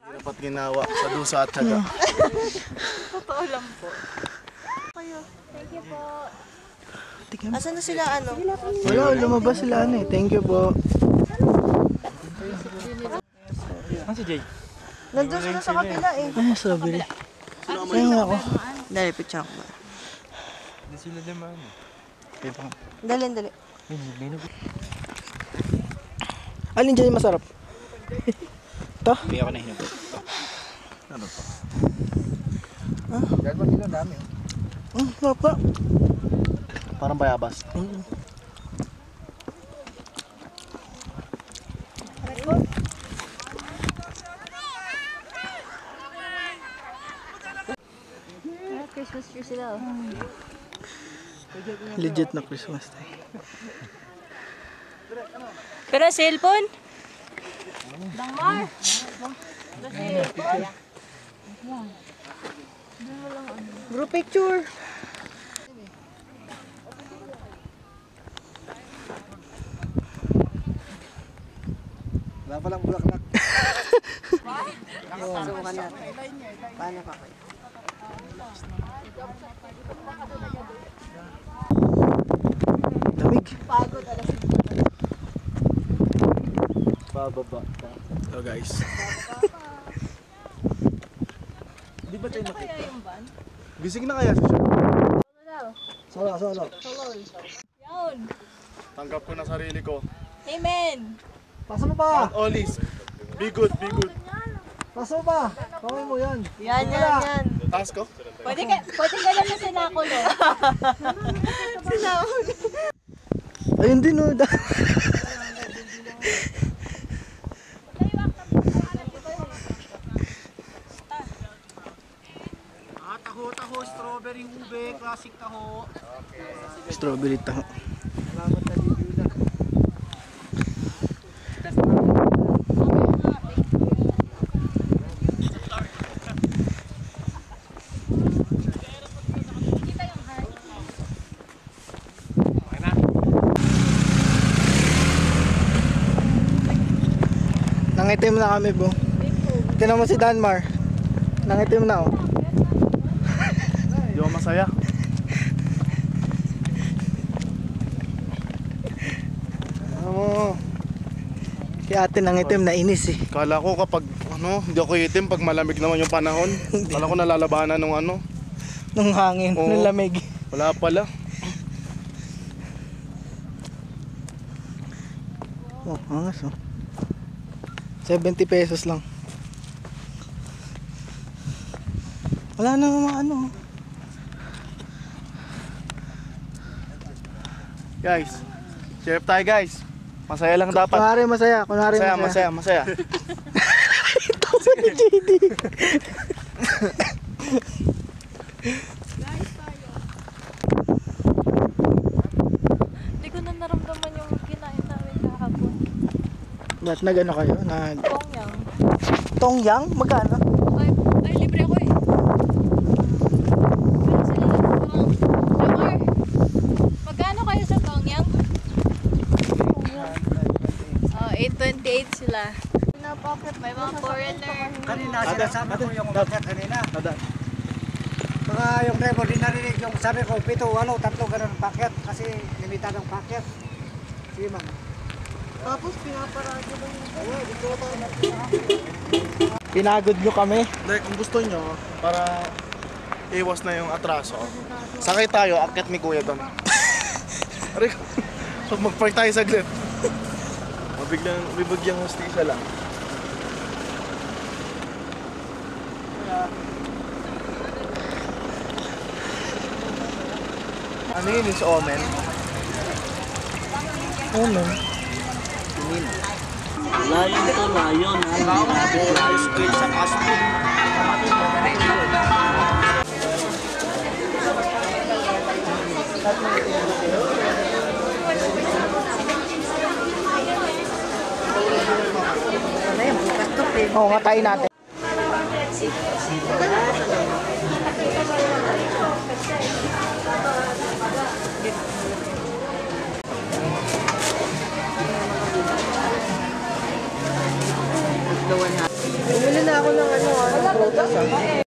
Dapat ginawa sa dusa at syaga. Totoo lang po. Kayo. Thank you po. Asan na sila ano? Wala, lumabas sila ano eh. Thank you po. Ano si Jay? Nandun sila sa kapila eh. Ay, strawberry. Ayun ako. Dali, picture ko. Hindi sila naman. Dali. Alin dyan yung masarap? Ito? Hindi ako nahinugot. Ano to? Dahil mag ang dami. Sarap ka. Parang bayabas. Christmas tree sila. Legit na Christmas tayo. Pero cellphone? Dangmar! Group picture! Wala palang bulaklak. Subukan natin. Paano pa kayo? Lamig. Pagod alas. Bababa. Hello guys. Di ba tayo nakita? Kaya yung van? Gising na kaya siya? Solo. Yun! Tanggap ko na sarili ko. Amen! Paso mo pa. Always. Be good, be good. Paso mo pa. Kawin mo yan. Yan. Taas ko? Pwede ka lang sa sinakulo. Sinakulo. Ayun din oh. Taho, strawberry ube, classic taho. Strawberry taho. Salamat na video na. Nangitim na kami, bro. Tignan mo si Danmar. Nangitim na oh. Di ako masaya. Oo. Si ate nangitim na inis eh. Kala ko kapag hindi ako itim pag malamig naman yung panahon. Kala ko nalalabanan ng Nung hangin, Oo. nung lamig. Wala pala. Oh, angas oh. 70 pesos lang. Wala na mga ano. Guys, chef tayo guys. Masaya lang dapat. Kunwari masaya, Masaya. Ito sa ni JD. Hindi ko na naramdaman yung kinain namin kahapon. Ba't nag-ano kayo? Tongyang. Tongyang? Magkano? Ay, libre ako eh. Pero sila Lamar, magkano kayo sa Tongyang? Oh, 828 sila. Pinapocket, may mga foreigner. Kanina, sinasama ko yung umakyat kanina. Ada. Mga yung driver din narinig yung sabi ko, 7, 8, 3 ganun pakyat kasi limitad ang pakyat. Sige ma'am. Tapos pinaparado lang yung Pinagod nyo kami. Like, kung gusto nyo, para iwas na yung atraso, sakay tayo, akyat ni kuya doon. Aray, so mag-park tayo saglit. Mabigyang hostesa lang. Ano yun is omen? Omen. Layon to, layon. Rice grade sa Caspi. Oo, ngatayin natin. the 100. Bumili na ako ng ano, ng prutas ah.